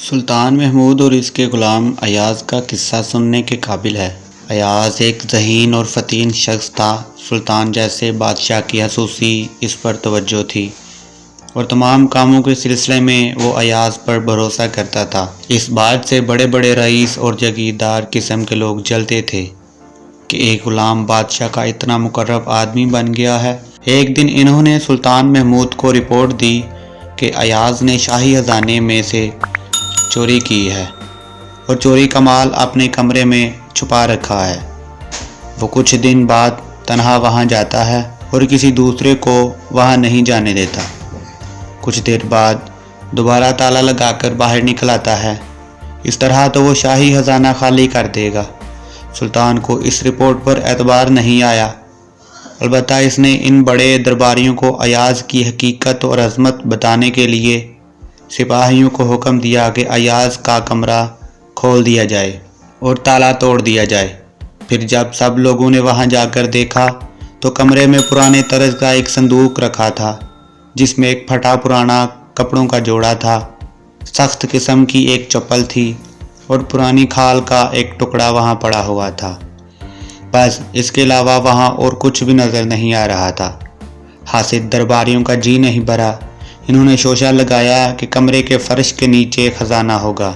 سلطان محمود اور اس کے غلام ایاز کا قصہ سننے کے قابل ہے۔ ایاز ایک ذہین اور فطن شخص تھا۔ سلطان جیسے بادشاہ کی خصوصی اس پر توجہ تھی اور تمام کاموں کے سلسلے میں وہ ایاز پر بھروسہ کرتا تھا۔ اس بات سے بڑے بڑے رئیس اور جاگیردار قسم کے لوگ جلتے تھے کہ ایک غلام بادشاہ کا اتنا مقرب آدمی بن گیا ہے۔ ایک دن انہوں نے سلطان محمود کو رپورٹ دی کہ ایاز نے شاہی خزانے میں سے چوری کی ہے اور چوری کا مال اپنے کمرے میں چھپا رکھا ہے۔ وہ کچھ دن بعد تنہا وہاں جاتا ہے اور کسی دوسرے کو وہاں نہیں جانے دیتا۔ کچھ دیر بعد دوبارہ تالا لگا کر باہر نکل آتا ہے۔ اس طرح تو وہ شاہی خزانہ خالی کر دے گا۔ سلطان کو اس رپورٹ پر اعتبار نہیں آیا، البتہ اس نے ان بڑے درباریوں کو ایاز کی حقیقت اور عظمت بتانے کے لیے سپاہیوں کو حکم دیا کہ ایاز کا کمرہ کھول دیا جائے اور تالا توڑ دیا جائے۔ پھر جب سب لوگوں نے وہاں جا کر دیکھا تو کمرے میں پرانے طرز کا ایک صندوق رکھا تھا جس میں ایک پھٹا پرانا کپڑوں کا جوڑا تھا، سخت قسم کی ایک چپل تھی اور پرانی کھال کا ایک ٹکڑا وہاں پڑا ہوا تھا۔ بس اس کے علاوہ وہاں اور کچھ بھی نظر نہیں آ رہا تھا۔ حاسد درباریوں کا جی نہیں بھرا۔ انہوں نے شوشہ لگایا کہ کمرے کے فرش کے نیچے خزانہ ہوگا۔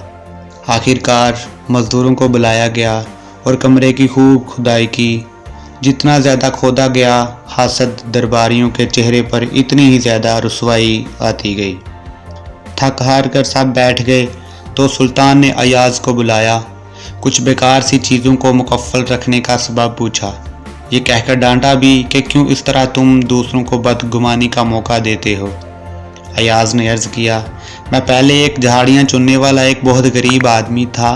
آخرکار مزدوروں کو بلایا گیا اور کمرے کی خوب کھدائی کی۔ جتنا زیادہ کھودا گیا، حاسد درباریوں کے چہرے پر اتنی ہی زیادہ رسوائی آتی گئی۔ تھک ہار کر سب بیٹھ گئے تو سلطان نے ایاز کو بلایا، کچھ بیکار سی چیزوں کو مکفل رکھنے کا سبب پوچھا، یہ کہہ کر ڈانٹا بھی کہ کیوں اس طرح تم دوسروں کو بدگمانی کا موقع دیتے ہو۔ ایاز نے عرض کیا، میں پہلے ایک جھاڑیاں چننے والا ایک بہت غریب آدمی تھا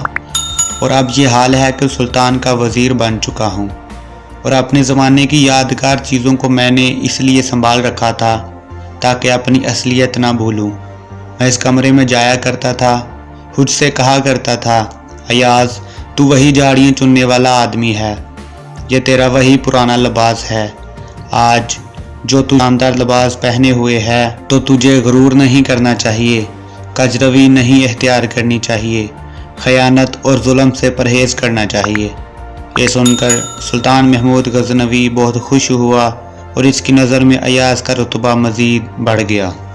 اور اب یہ حال ہے کہ سلطان کا وزیر بن چکا ہوں، اور اپنے زمانے کی یادگار چیزوں کو میں نے اس لیے سنبھال رکھا تھا تاکہ اپنی اصلیت نہ بھولوں۔ میں اس کمرے میں جایا کرتا تھا، خود سے کہا کرتا تھا، ایاز تو وہی جھاڑیاں چننے والا آدمی ہے، یہ تیرا وہی پرانا لباس ہے۔ آج جو تو شاندار لباس پہنے ہوئے ہے تو تجھے غرور نہیں کرنا چاہیے، کجروی نہیں اختیار کرنی چاہیے، خیانت اور ظلم سے پرہیز کرنا چاہیے۔ یہ سن کر سلطان محمود غزنوی بہت خوش ہوا اور اس کی نظر میں ایاز کا رتبہ مزید بڑھ گیا۔